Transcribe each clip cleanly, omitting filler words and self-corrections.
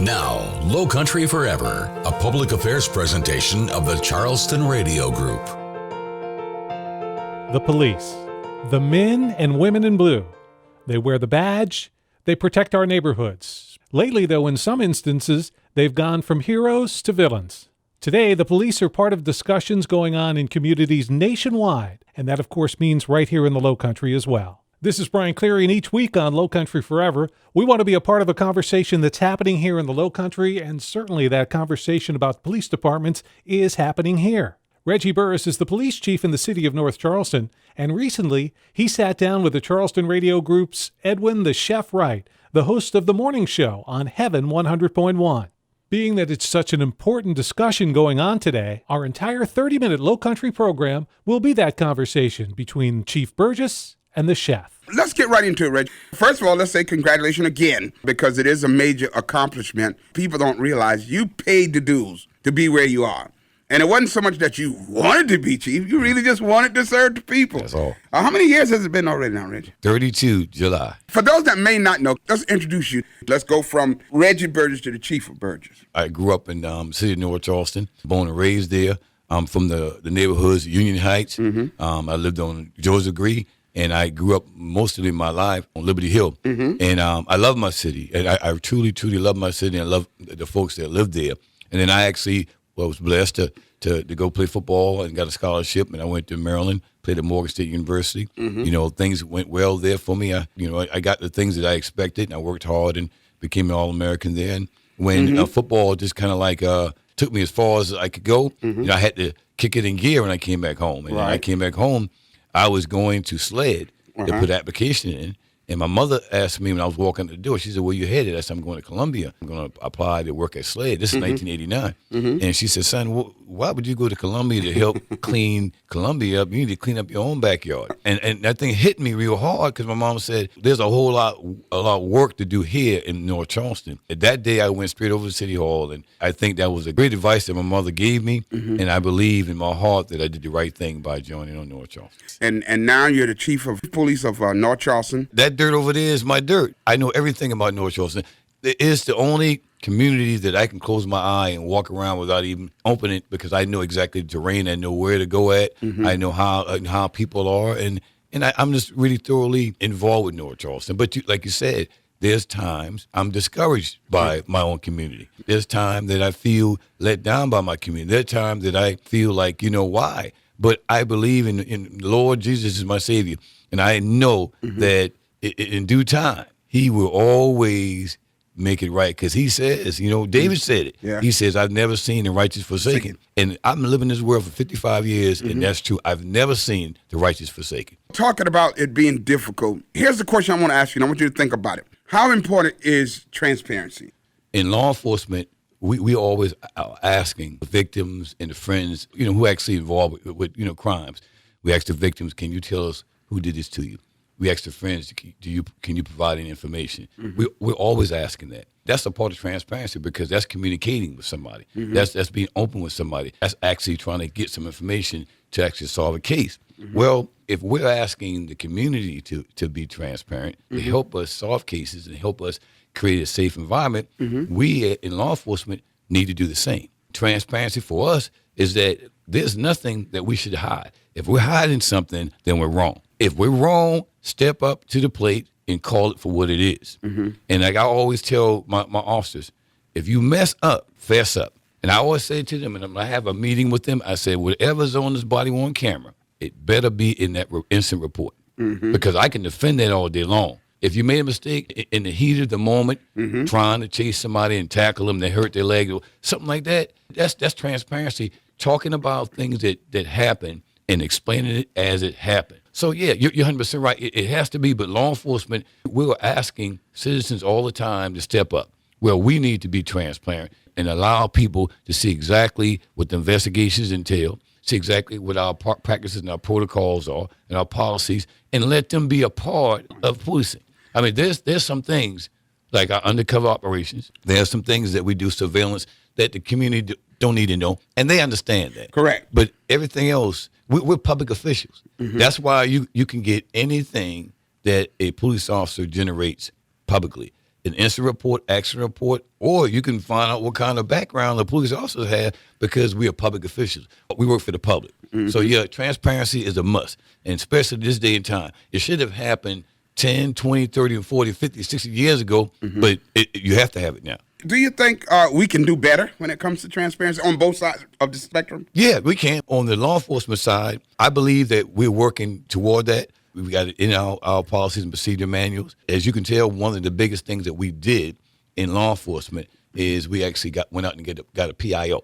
Now, Lowcountry Forever, a public affairs presentation of the Charleston Radio Group. The police, the men and women in blue. They wear the badge. They protect our neighborhoods. Lately, though, in some instances, they've gone from heroes to villains. Today, the police are part of discussions going on in communities nationwide, and that, of course, means right here in the Lowcountry as well. This is Brian Cleary, and each week on Lowcountry Forever, we want to be a part of a conversation that's happening here in the Lowcountry, and certainly that conversation about police departments is happening here. Reggie Burris is the police chief in the city of North Charleston, and recently he sat down with the Charleston Radio Group's Edwin the Chef Wright, the host of the morning show on Heaven 100.1. Being that it's such an important discussion going on today, our entire 30-minute Lowcountry program will be that conversation between Chief Burgess and the chef. Let's get right into it, Reggie. First of all, let's say congratulations again, because it is a major accomplishment. People don't realize you paid the dues to be where you are. And it wasn't so much that you wanted to be chief. You really just wanted to serve the people. That's all. How many years has it been already now, Reggie? 32 July. For those that may not know, let's introduce you. Let's go from Reggie Burgess to the chief of Burgess. I grew up in the city of North Charleston, born and raised there. I'm from the neighborhoods, Union Heights. I lived on Joseph Gree. And I grew up most of my life on Liberty Hill. And I love my city. And I truly, truly love my city, and I love the folks that live there. And then I actually was blessed to go play football and got a scholarship. And I went to Maryland, played at Morgan State University. You know, things went well there for me. I got the things that I expected, and I worked hard and became an All-American there. And when football just kind of like took me as far as I could go, I had to kick it in gear when I came back home. And when I came back home, I was going to SLED to put an application in, and my mother asked me when I was walking out the door, she said, "Where you headed?" I said, "I'm going to Columbia. I'm going to apply to work at SLED." This is 1989. And she said, "Son, why would you go to Columbia to help clean Columbia up? You need to clean up your own backyard." And that thing hit me real hard because my mom said, "There's a lot of work to do here in North Charleston." And that day, I went straight over to City Hall, and I think that was a great advice that my mother gave me, and I believe in my heart that I did the right thing by joining on North Charleston. And now you're the chief of police of North Charleston. That dirt over there is my dirt. I know everything about North Charleston. It's the only community that I can close my eye and walk around without even opening it because I know exactly the terrain. I know where to go at. I know how people are. And I'm just really thoroughly involved with North Charleston. But like you said, there's times I'm discouraged by my own community. There's times that I feel let down by my community. There's times that I feel like, why? But I believe in the Lord Jesus is my Savior. And I know that in due time, he will always make it right. Because he says, David said it. Yeah. He says, "I've never seen the righteous forsaken." And I've been living in this world for 55 years, and that's true. I've never seen the righteous forsaken. Talking about it being difficult, here's the question I want to ask you, and I want you to think about it. How important is transparency? In law enforcement, we always are asking the victims and the friends, who actually involved with crimes. We ask the victims, "Can you tell us who did this to you?" We ask the friends, can you provide any information? We're always asking that. That's a part of transparency because that's communicating with somebody. That's being open with somebody. That's actually trying to get some information to actually solve a case. Well, if we're asking the community to be transparent, to help us solve cases and help us create a safe environment, we in law enforcement need to do the same. Transparency for us is that there's nothing that we should hide. If we're hiding something, then we're wrong. If we're wrong, step up to the plate and call it for what it is. And like I always tell my officers, if you mess up, fess up. And I always say to them, and when I have a meeting with them, I say, whatever's on this body on camera, it better be in that instant report. Because I can defend that all day long. If you made a mistake in the heat of the moment, trying to chase somebody and tackle them, they hurt their leg, or something like that, that's transparency. Talking about things that happen and explaining it as it happened. So, yeah, you're 100% right. It has to be, but law enforcement, we're asking citizens all the time to step up. Well, we need to be transparent and allow people to see exactly what the investigations entail, see exactly what our practices and our protocols are and our policies, and let them be a part of policing. I mean, there's some things like our undercover operations. There's some things that we do surveillance that the community don't need to know, and they understand that. Correct. But everything else, we're public officials. That's why you can get anything that a police officer generates publicly. an incident report, accident report, or you can find out what kind of background the police officers have because we are public officials. We work for the public. So, yeah, transparency is a must, and especially this day and time. It should have happened 10, 20, 30, and 40, 50, 60 years ago, but you have to have it now. Do you think we can do better when it comes to transparency on both sides of the spectrum? Yeah, we can. On the law enforcement side, I believe that we're working toward that. We've got it in our policies and procedure manuals. As you can tell, one of the biggest things that we did in law enforcement is we actually went out and got a PIO.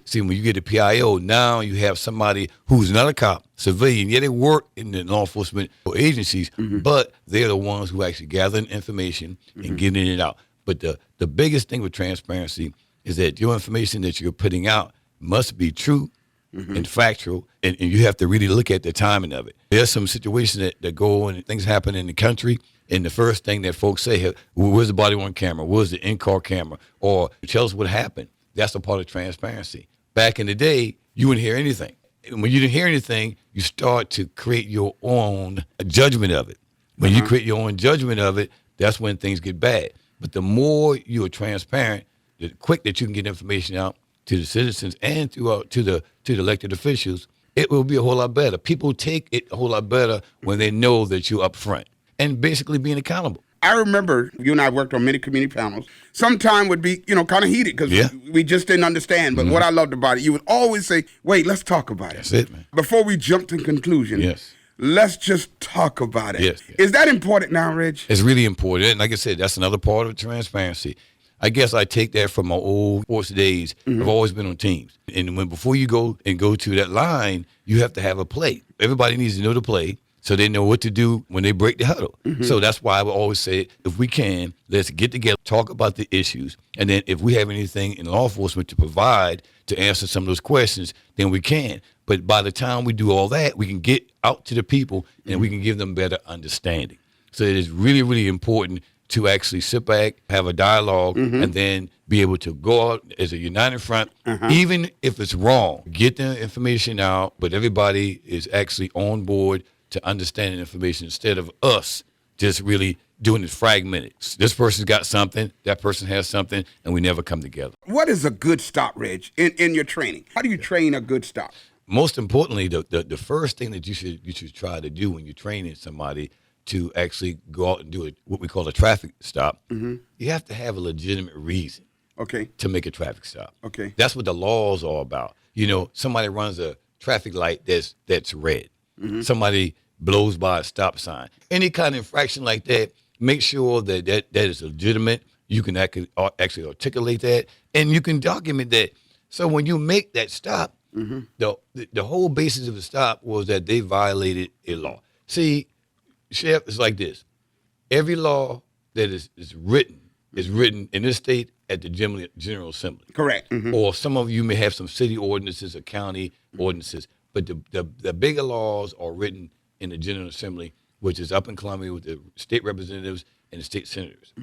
See, when you get a PIO, now you have somebody who's not a cop, civilian. Yeah, they work in the law enforcement agencies, but they're the ones who actually gathering information and getting it out. But the biggest thing with transparency is that your information that you're putting out must be true and factual, and you have to really look at the timing of it. There's some situations that go and things happen in the country, and the first thing that folks say, where's the body-worn camera? Where's the in-car camera? Or tell us what happened. That's a part of transparency. Back in the day, you wouldn't hear anything. And when you didn't hear anything, you start to create your own judgment of it. When you create your own judgment of it, that's when things get bad. But the more you are transparent, the quick that you can get information out to the citizens and to the elected officials, it will be a whole lot better. People take it a whole lot better when they know that you're up front and basically being accountable. I remember you and I worked on many community panels. Sometime would be, kind of heated because we just didn't understand. But what I loved about it, you would always say, wait, let's talk about it. That's it, man. Before we jump to conclusion, let's just talk about it. Yes. Is that important now, Reg? It's really important. And like I said, that's another part of transparency. I guess I take that from my old sports days. I've always been on teams. And before you go to that line, you have to have a play. Everybody needs to know the play so they know what to do when they break the huddle. So that's why I would always say, if we can, let's get together, talk about the issues. And then if we have anything in law enforcement to provide to answer some of those questions, then we can. But by the time we do all that, we can get out to the people and we can give them better understanding. So it is really, really important to actually sit back, have a dialogue, and then be able to go out as a united front, even if it's wrong. Get the information out, but everybody is actually on board to understand the information instead of us just really doing it fragmented. This person's got something, that person has something, and we never come together. What is a good stop, Reg, in your training? How do you train a good stop? Most importantly, the first thing that you should try to do when you're training somebody to actually go out and do what we call a traffic stop, you have to have a legitimate reason to make a traffic stop. That's what the laws are about. Somebody runs a traffic light that's red. Somebody blows by a stop sign. Any kind of infraction like that, make sure that is legitimate. You can actually articulate that, and you can document that. So when you make that stop, the whole basis of the stop was that they violated a law. See, Chef, it's like this. Every law that is written in this state at the General Assembly. Correct. Or some of you may have some city ordinances or county ordinances, but the bigger laws are written in the General Assembly, which is up in Columbia with the state representatives and the state senators.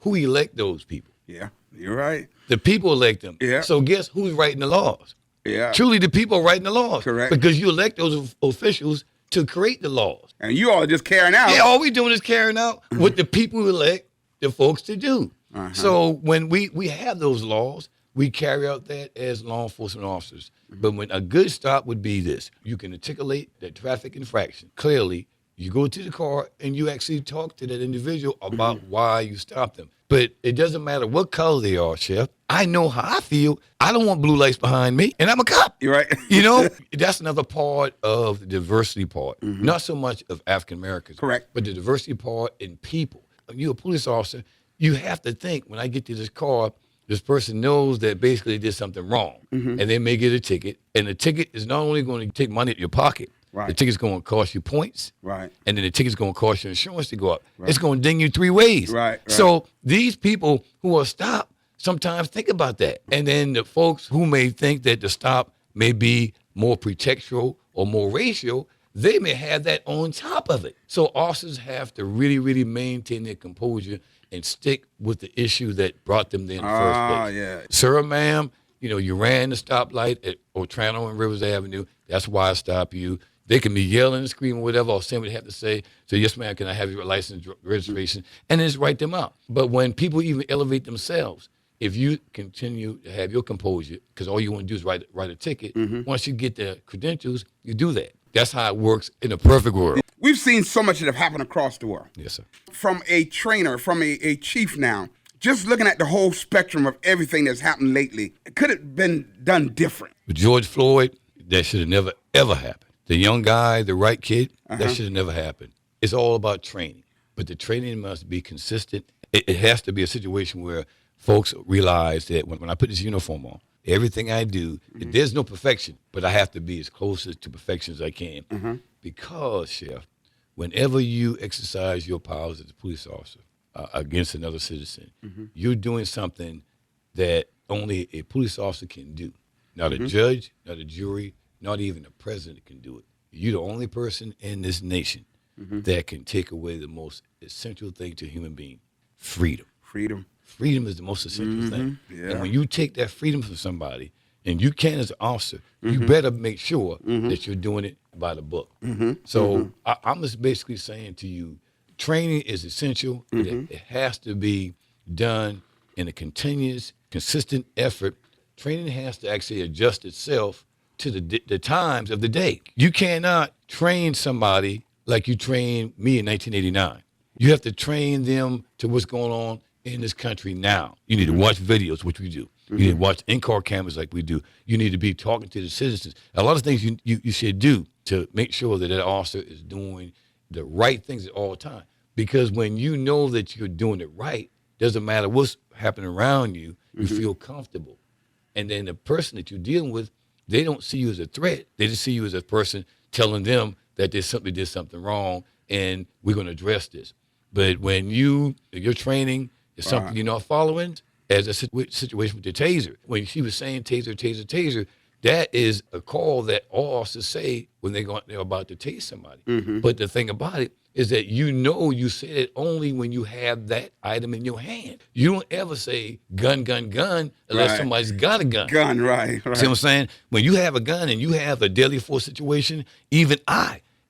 Who elect those people? Yeah, you're right. The people elect them. Yeah. So guess who's writing the laws? Yeah. Truly the people are writing the laws. Correct. Because you elect those officials to create the laws. And you all are just carrying out. Yeah, all we doing is carrying out what the people elect the folks to do. So when we have those laws, we carry out that as law enforcement officers. But when a good stop would be this, you can articulate that traffic infraction clearly. You go to the car and you actually talk to that individual about why you stopped them. But it doesn't matter what color they are, Chef. I know how I feel. I don't want blue lights behind me, and I'm a cop. You're right. That's another part of the diversity part. Not so much of African Americans. Correct. But the diversity part in people. When you're a police officer, you have to think, when I get to this car, this person knows that basically they did something wrong, and they may get a ticket. And the ticket is not only going to take money out of your pocket, the ticket's going to cost you points, and then the ticket's going to cost your insurance to go up. It's going to ding you 3 ways. So these people who are stopped sometimes think about that. And then the folks who may think that the stop may be more pretextual or more racial, they may have that on top of it. So officers have to really, really maintain their composure and stick with the issue that brought them there in the first place. Yeah. Sir, ma'am, you ran the stoplight at Otrano and Rivers Avenue. That's why I stopped you. They can be yelling and screaming, whatever, or saying what they have to say. So, yes, ma'am, can I have your license, registration? And then just write them out. But when people even elevate themselves, if you continue to have your composure, because all you want to do is write a ticket, once you get the credentials, you do that. That's how it works in a perfect world. We've seen so much that have happened across the world. Yes, sir. From a trainer, from a chief now, just looking at the whole spectrum of everything that's happened lately, could it have been done different? With George Floyd, that should have never, ever happened. The young guy, the right kid, that should have never happened. It's all about training. But the training must be consistent. It has to be a situation where folks realize that when I put this uniform on, everything I do, there's no perfection, but I have to be as close to perfection as I can. Because, Chef, whenever you exercise your powers as a police officer against another citizen, you're doing something that only a police officer can do. Not a judge, not a jury, not even a president can do it. You're the only person in this nation that can take away the most essential thing to a human being, freedom. Freedom. Freedom is the most essential thing. Yeah. And when you take that freedom from somebody, and you can as an officer, you better make sure that you're doing it by the book. So I'm just basically saying to you, training is essential. It has to be done in a continuous, consistent effort. Training has to actually adjust itself to the times of the day. You cannot train somebody like you trained me in 1989. You have to train them to what's going on in this country now. You need to watch videos, which we do. You need to watch in-car cameras like we do. You need to be talking to the citizens. A lot of things you should do to make sure that that officer is doing the right things at all times. Because when you know that you're doing it right, doesn't matter what's happening around you, you feel comfortable. And then the person that you're dealing with, they don't see you as a threat. They just see you as a person telling them that did something wrong, and we're going to address this. But when your training is something you're not following, as a situation with the taser, when she was saying taser, that is a call that all officers say when they're about to tase somebody. But the thing about it is that you say it only when you have that item in your hand. You don't ever say gun unless somebody's got a gun. Gun, right. See what I'm saying? When you have a gun and you have a deadly force situation, even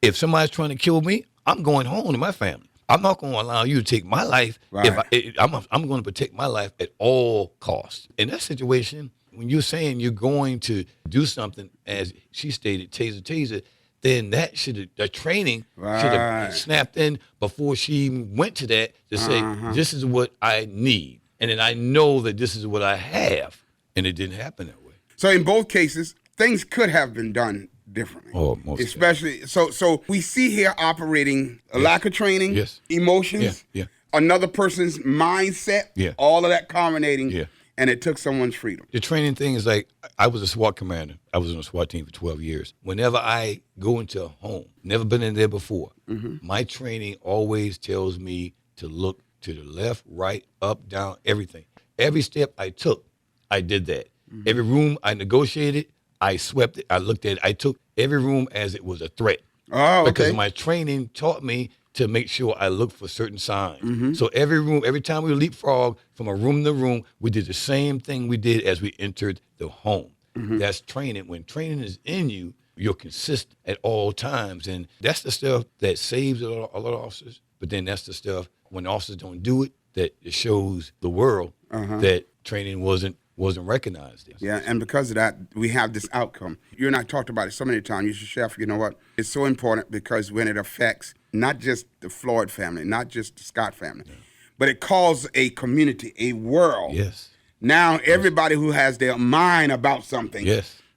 if somebody's trying to kill me, I'm going home to my family. I'm not going to allow you to take my life. Right. I'm going to protect my life at all costs. In that situation, when you're saying you're going to do something, as she stated, taser, then that training should have snapped in before she went to that to say, this is what I need. And then I know that this is what I have. And it didn't happen that way. So in both cases, things could have been done differently. Oh, most especially so we see here operating a lack of training, emotions, another person's mindset, all of that culminating, and it took someone's freedom. The training thing is like, I was a SWAT commander. I was on a SWAT team for 12 years. Whenever I go into a home, never been in there before, my training always tells me to look to the left, right, up, down, everything. Every step I took, I did that. Every room I negotiated, I swept it, I looked at it. I took every room as it was a threat. Oh, okay. Because my training taught me to make sure I look for certain signs. So every room, every time we leapfrog from a room to room, we did the same thing we did as we entered the home. That's training. When training is in you, you're consistent at all times. And that's the stuff that saves a lot of officers. But then that's the stuff, when officers don't do it, that it shows the world that training wasn't recognized. Yeah, and because of that, we have this outcome. You and I talked about it so many times. You should, Chef, you know what? It's so important because when it affects not just the Floyd family, not just the Scott family, but it calls a community, a world. Yes. Now everybody who has their mind about something,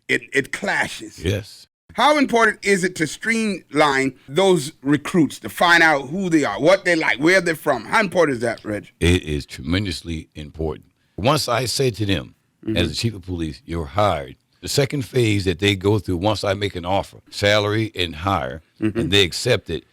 it clashes. Yes. How important is it to streamline those recruits, to find out who they are, what they like, where they're from? How important is that, Reggie? It is tremendously important. Once I say to them, as the chief of police, you're hired, the second phase that they go through, once I make an offer, salary and hire, and they accept it,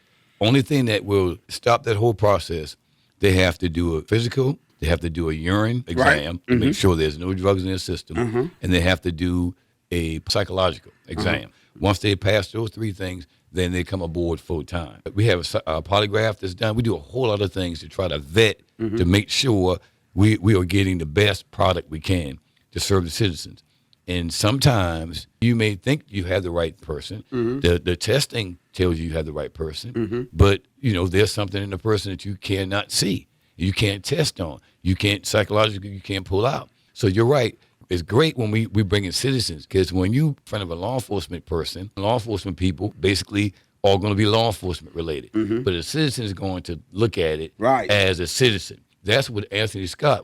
only thing that will stop that whole process, they have to do a physical, they have to do a urine exam to make sure there's no drugs in their system, and they have to do a psychological exam. Once they pass those three things, then they come aboard full time. We have a polygraph that's done. We do a whole lot of things to try to vet to make sure we are getting the best product we can to serve the citizens. And sometimes you may think you have the right person. The testing tells you have the right person, but there's something in the person that you cannot see. You can't test on. You can't psychologically. You can't pull out. So you're right. It's great when we bring in citizens, because when you in front of a law enforcement person, law enforcement people basically are going to be law enforcement related, but a citizen is going to look at it as a citizen. That's what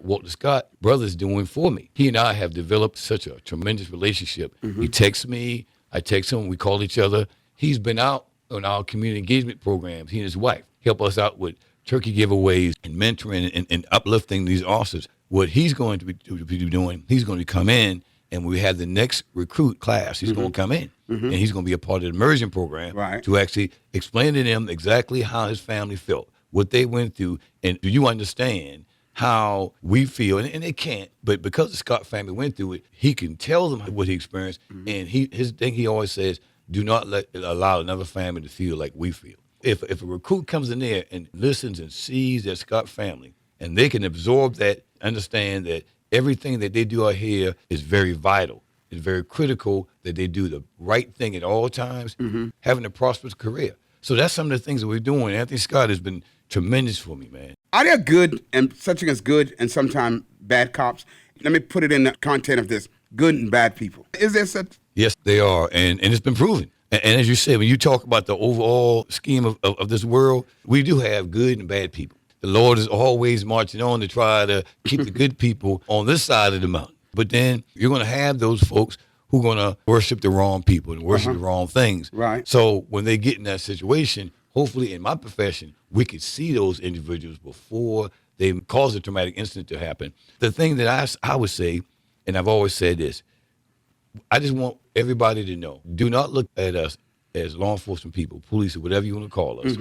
Walter Scott brothers, doing for me. He and I have developed such a tremendous relationship. He texts me, I text him, we call each other. He's been out on our community engagement programs. He and his wife help us out with turkey giveaways and mentoring and uplifting these officers. What he's going to be doing, he's going to come in, and we have the next recruit class. He's going to come in, and he's going to be a part of the immersion program to actually explain to them exactly how his family felt, what they went through, and do you understand how we feel? And they can't, but because the Scott family went through it, he can tell them what he experienced. And his thing he always says, do not allow another family to feel like we feel. If a recruit comes in there and listens and sees that Scott family, and they can absorb that, understand that everything that they do out here is very vital. It's very critical that they do the right thing at all times, having a prosperous career. So that's some of the things that we're doing. Anthony Scott has been tremendous for me, man. Are there good and such as good and sometimes bad cops? Let me put it in the content of this: good and bad people. Is there such? Yes, they are, and it's been proven. And as you said, when you talk about the overall scheme of this world, we do have good and bad people. The Lord is always marching on to try to keep the good people on this side of the mountain. But then you're going to have those folks who are going to worship the wrong people and worship the wrong things. Right. So when they get in that situation, hopefully in my profession, we could see those individuals before they cause a traumatic incident to happen. The thing that I would say, and I've always said this, I just want everybody to know, do not look at us as law enforcement people, police, or whatever you want to call us.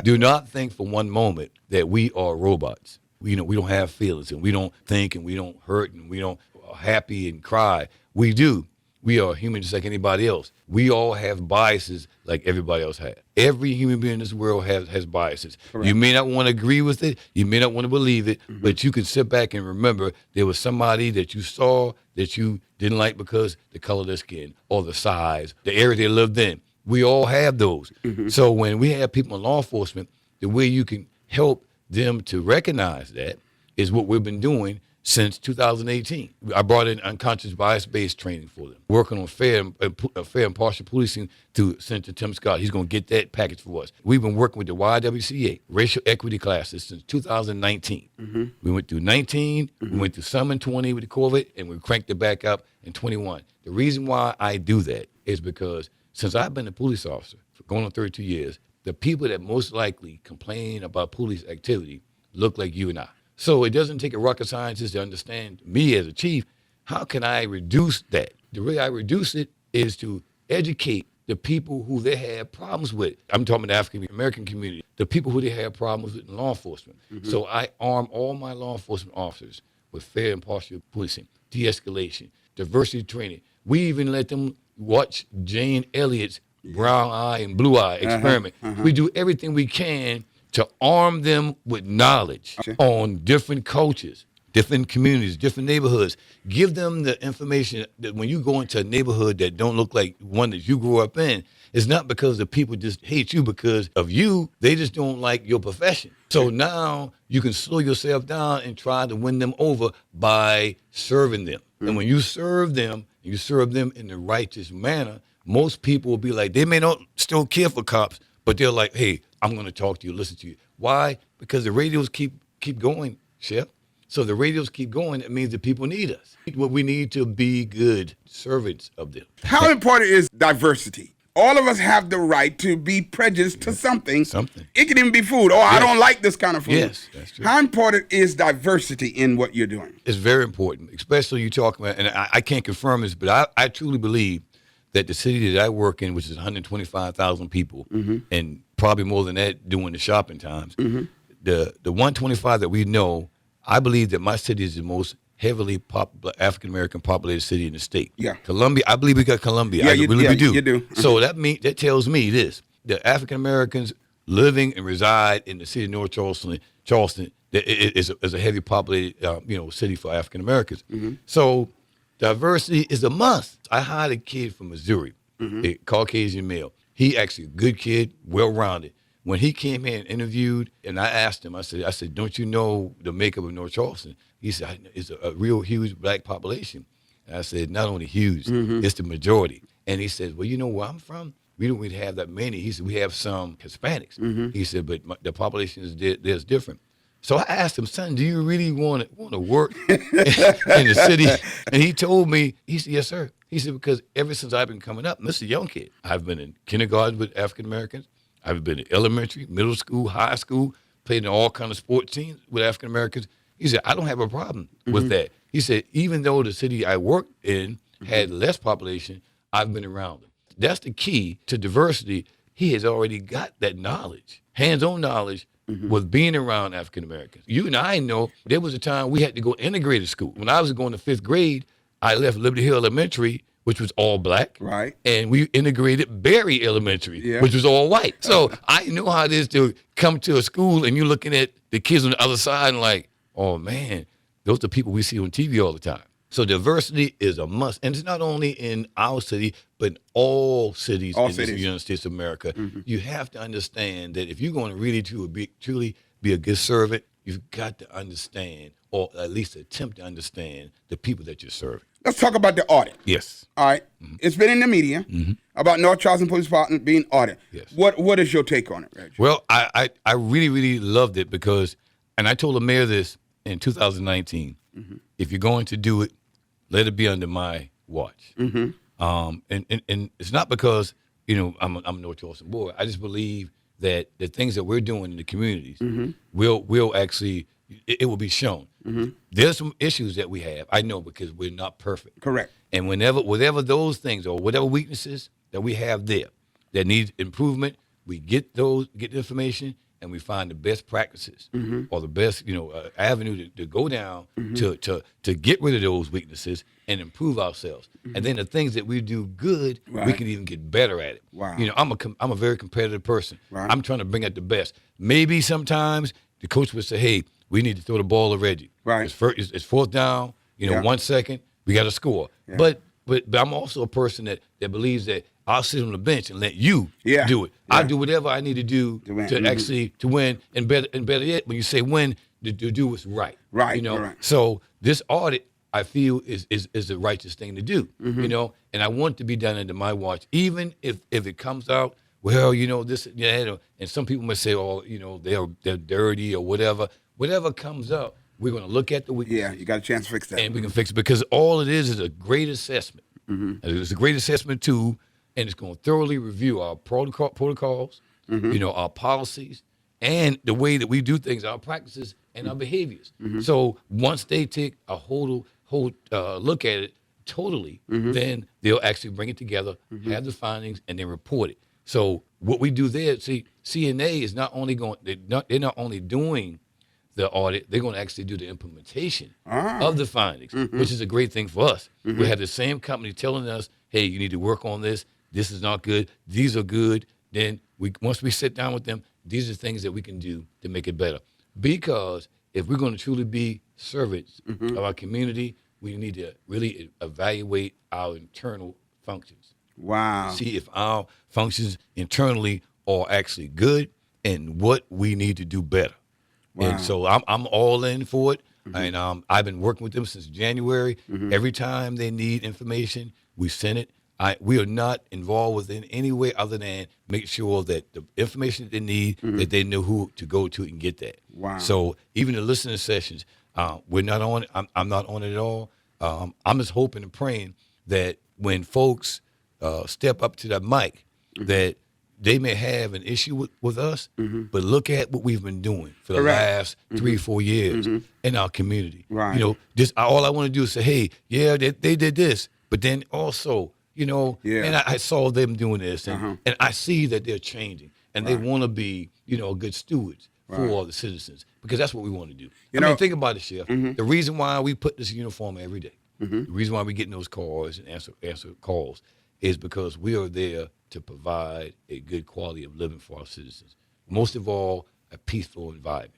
Do not think for one moment that we are robots. We don't have feelings, and we don't think, and we don't hurt, and we don't happy and cry. We do. We are human just like anybody else. We all have biases like everybody else has. Every human being in this world has biases. Correct. You may not want to agree with it. You may not want to believe it, but you can sit back and remember there was somebody that you saw that you didn't like because the color of their skin or the size, the area they lived in. We all have those. So when we have people in law enforcement, the way you can help them to recognize that is what we've been doing since 2018. I brought in unconscious bias-based training for them, working on fair and partial policing through Senator Tim Scott. He's going to get that package for us. We've been working with the YWCA, racial equity classes, since 2019. We went through 19, we went through some in 20 with the COVID, and we cranked it back up in 21. The reason why I do that is because since I've been a police officer for going on 32 years, the people that most likely complain about police activity look like you and I. So it doesn't take a rocket scientist to understand me as a chief. How can I reduce that? The way I reduce it is to educate the people who they have problems with. I'm talking about the African-American community, the people who they have problems with in law enforcement. So I arm all my law enforcement officers with fair and partial policing, de-escalation, diversity training. We even let them watch Jane Elliott's brown eye and blue eye experiment. We do everything we can to arm them with knowledge on different cultures, different communities, different neighborhoods. Give them the information that when you go into a neighborhood that don't look like one that you grew up in, it's not because the people just hate you because of you. They just don't like your profession. So now you can slow yourself down and try to win them over by serving them. And when you serve them, you serve them in the righteous manner, most people will be like, they may not still care for cops, but they're like, hey, I'm going to talk to you, listen to you. Why? Because the radios keep going, Chef. So the radios keep going. It means that people need us. We need to be good servants of them. How important is diversity? All of us have the right to be prejudiced to something. It can even be food. Oh, I don't like this kind of food. Yes, that's true. How important is diversity in what you're doing? It's very important, especially you talk about, and I can't confirm this, but I truly believe that the city that I work in, which is 125,000 people, and probably more than that doing the shopping times, the 125 that we know, I believe that my city is the most heavily African-American populated city in the state. Yeah. Columbia, I believe we got Columbia. Yeah, we do. You do. So that tells me this: the African-Americans living and reside in the city of North Charleston is a heavy populated city for African-Americans. So Diversity is a must. I hired a kid from Missouri, a Caucasian male. He actually a good kid, well-rounded. When he came here and interviewed, and I asked him, I said, don't you know the makeup of North Charleston? He said, it's a real huge black population. And I said, not only huge, it's the majority. And he said, well, you know where I'm from? We don't really have that many. He said, we have some Hispanics. He said, but the population is different. So I asked him, son, do you really want to work in the city? And he told me, he said, yes, sir. He said, because ever since I've been coming up, and this is a young kid, I've been in kindergarten with African Americans. I've been in elementary, middle school, high school, played in all kinds of sports teams with African Americans. He said, I don't have a problem with that. He said, even though the city I worked in had less population, I've been around them. That's the key to diversity. He has already got that knowledge, hands-on knowledge with being around African Americans. You and I know there was a time we had to go integrated school. When I was going to 5th grade, I left Liberty Hill Elementary, which was all black. Right. And we integrated Berry Elementary, which was all white. So I know how it is to come to a school and you're looking at the kids on the other side and like, oh man, those are people we see on TV all the time. So diversity is a must. And it's not only in our city, but in all cities in the United States of America. You have to understand that if you're going to really truly be a good servant, you've got to understand, or at least attempt to understand, the people that you're serving. Let's talk about the audit. Yes. All right. It's been in the media about North Charleston Police Department being audited. Yes. What is your take on it, Reggie? Well, I really, really loved it because, and I told the mayor this in 2019, if you're going to do it, let it be under my watch. And it's not because, I'm a North Charleston boy. I just believe that the things that we're doing in the communities will actually, it will be shown. There's some issues that we have, I know, because we're not perfect. Correct. And whatever those things or whatever weaknesses that we have there that need improvement, we get the information and we find the best practices or the best, avenue to go down to get rid of those weaknesses and improve ourselves. And then the things that we do good, we can even get better at it. Wow. I'm a very competitive person. Right. I'm trying to bring out the best. Maybe sometimes the coach would say, hey, we need to throw the ball to Reggie. Right. It's fourth down, 1 second, we got to score. Yeah. But I'm also a person that believes that I'll sit on the bench and let you do it. Yeah. I'll do whatever I need to do to actually to win. And better yet, when you say win, to do what's right. Right. So this audit, I feel, is the righteous thing to do. And I want it to be done under my watch, even if it comes out, well, this, and some people might say, oh, they're dirty or whatever. Whatever comes up, we're going to look at the weaknesses. Yeah, you got a chance to fix that. And we can fix it because all it is a great assessment. It's a great assessment tool, and it's going to thoroughly review our protocols, our policies, and the way that we do things, our practices, and our behaviors. So once they take a whole look at it totally, then they'll actually bring it together, have the findings, and then report it. So what we do there, see, CNA is not only they're not only doing the audit, they're going to actually do the implementation of the findings, which is a great thing for us. We have the same company telling us, hey, you need to work on this. This is not good. These are good. Then once we sit down with them, these are things that we can do to make it better. Because if we're going to truly be servants of our community, we need to really evaluate our internal functions. Wow. See if our functions internally are actually good and what we need to do better. Wow. And so I'm all in for it. And I've been working with them since January. Every time they need information, we send it. We are not involved with it in any way other than make sure that the information that they need, that they know who to go to and get that. Wow. So even the listening sessions, we're not on it. I'm not on it at all. I'm just hoping and praying that when folks step up to that mic, that they may have an issue with us, but look at what we've been doing for the last 3-4 years in our community. Right. All I want to do is say, hey, they did this, but then also, and I saw them doing this, and I see that they're changing, and they want to be, good stewards for the citizens, because that's what we want to do. Think about it, Chef. The reason why we put this uniform every day, the reason why we get in those cars and answer calls is because we are there to provide a good quality of living for our citizens. Most of all, a peaceful environment.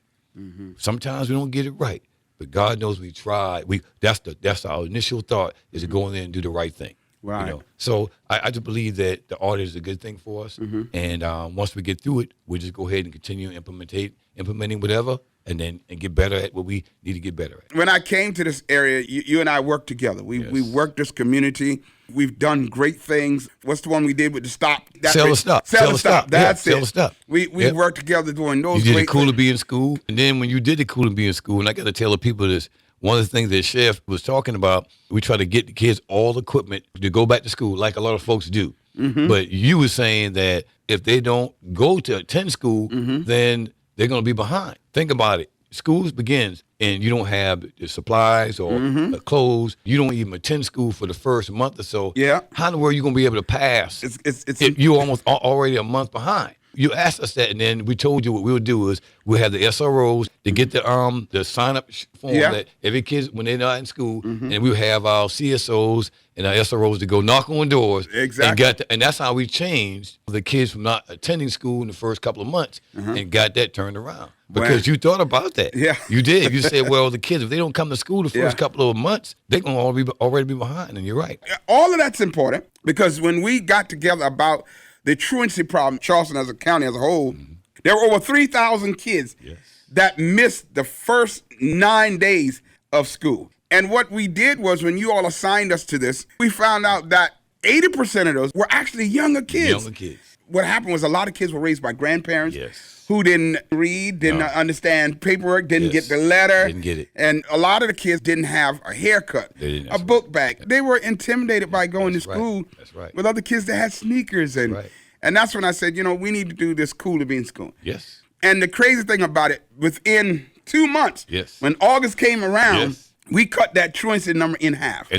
Sometimes we don't get it right, but God knows we tried. That's our initial thought, is to go in there and do the right thing. Right. You know? So I just believe that the audit is a good thing for us. And once we get through it, we'll just go ahead and continue implementing whatever, and get better at what we need to get better at. When I came to this area, you and I worked together. We worked this community. We've done great things. What's the one we did with the stop? Sell the stop. Sell the stop. That's it. Sell the stop. We worked together doing those You did great the Cool to things. Be in School. And then when you did the Cool to Be in School, and I got to tell the people this, one of the things that Chef was talking about, we try to get the kids all the equipment to go back to school like a lot of folks do. But you were saying that if they don't go to attend school, then they're going to be behind. Think about it. Schools begins and you don't have the supplies or the clothes. You don't even attend school for the first month or so. Yeah. How in the world are you going to be able to pass It's if you're almost already a month behind? You asked us that, and then we told you what we'll do is we'll have the SROs to get the sign-up form that every kid, when they're not in school, and we'll have our CSOs and our SROs to go knock on doors. Exactly. And that's how we changed the kids from not attending school in the first couple of months and got that turned around. Because you thought about that. Yeah. You did. You said, well, the kids, if they don't come to school the first couple of months, they're going to already be behind, and you're right. All of that's important because when we got together about the truancy problem, Charleston as a county as a whole, there were over 3,000 kids that missed the first 9 days of school. And what we did was when you all assigned us to this, we found out that 80% of those were actually younger kids. What happened was a lot of kids were raised by grandparents who didn't read, didn't understand paperwork, didn't get the letter. Didn't get it. And a lot of the kids didn't have a haircut, a book bag. They were intimidated by going to school with other kids that had sneakers. And that's when I said, we need to do this Cool to Be in School. Yes. And the crazy thing about it, within 2 months, when August came around, we cut that truancy number in half.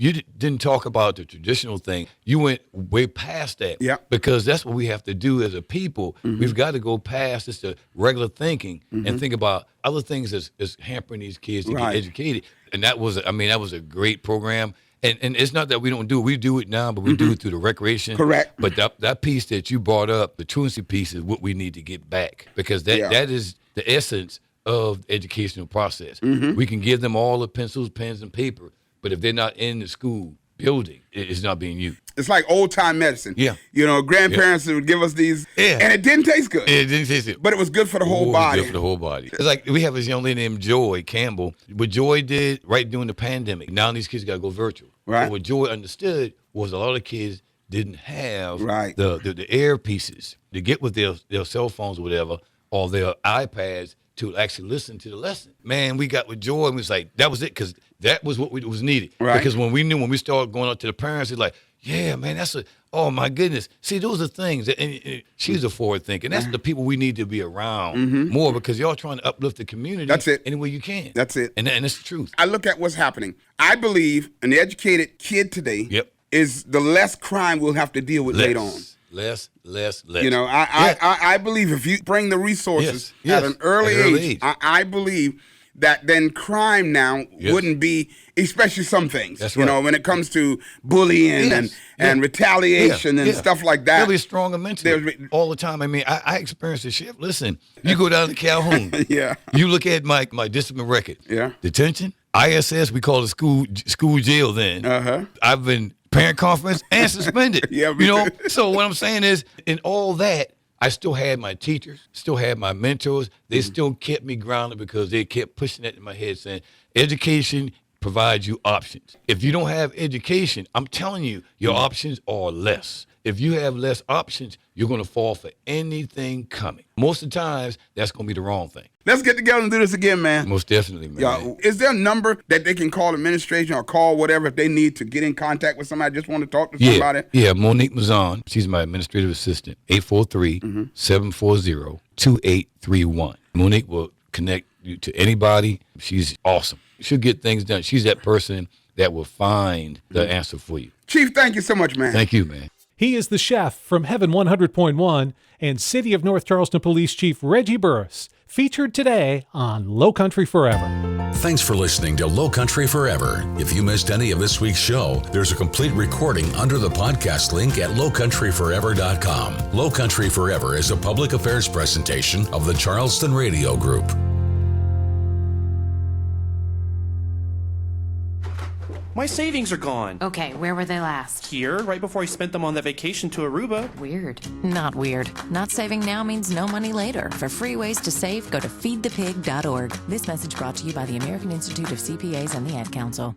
You didn't talk about the traditional thing. You went way past that. Because that's what we have to do as a people. We've got to go past just the regular thinking and think about other things that's hampering these kids to get educated. And that was a great program. And it's not that we don't do it. We do it now, but we do it through the recreation. Correct. But that piece that you brought up, the truancy piece, is what we need to get back. Because that is the essence of the educational process. We can give them all the pencils, pens, and paper, but if they're not in the school building, it's not being used. It's like old-time medicine. Grandparents would give us these, and it didn't taste good. It didn't taste good. But it was good for the whole body. Good for the whole body. It's like we have this young lady named Joy Campbell. What Joy did right during the pandemic, now these kids got to go virtual. But what Joy understood was a lot of kids didn't have the air pieces to get with their cell phones or whatever, or their iPads to actually listen to the lesson. Man, we got with Joy and we was like, that was it, because that was what was needed. Because when we started going up to the parents, it's like, yeah, man, oh my goodness. See, those are things, and she's a forward thinker. That's the people we need to be around more, because y'all trying to uplift the community. That's it. Any way you can. That's it. And it's the truth. I look at what's happening. I believe an educated kid today is the less crime we'll have to deal with later on. Less. I believe if you bring the resources at an early age, I believe that then crime now wouldn't be, especially some things. That's right. When it comes to bullying and retaliation and stuff like that. They'll be stronger mentally all the time. I mean, I experienced this shit. Listen, you go down to Calhoun. You look at my discipline record. Detention, ISS, we call it school jail then. I've been parent conference and suspended. So what I'm saying is, in all that, I still had my teachers, still had my mentors. They still kept me grounded because they kept pushing that in my head, saying education provides you options. If you don't have education, I'm telling you, your options are less. If you have less options, you're going to fall for anything coming. Most of the times, that's going to be the wrong thing. Let's get together and do this again, man. Most definitely, man. Is there a number that they can call administration or call whatever if they need to get in contact with somebody, just want to talk to somebody? Yeah, Monique Mazan. She's my administrative assistant. 843-740-2831. Monique will connect you to anybody. She's awesome. She'll get things done. She's that person that will find the answer for you. Chief, thank you so much, man. Thank you, man. He is the chef from Heaven 100.1 and City of North Charleston Police Chief Reggie Burris, featured today on Lowcountry Forever. Thanks for listening to Lowcountry Forever. If you missed any of this week's show, there's a complete recording under the podcast link at lowcountryforever.com. Lowcountry Forever is a public affairs presentation of the Charleston Radio Group. My savings are gone. Okay, where were they last? Here, right before I spent them on that vacation to Aruba. Weird. Not weird. Not saving now means no money later. For free ways to save, go to feedthepig.org. This message brought to you by the American Institute of CPAs and the Ad Council.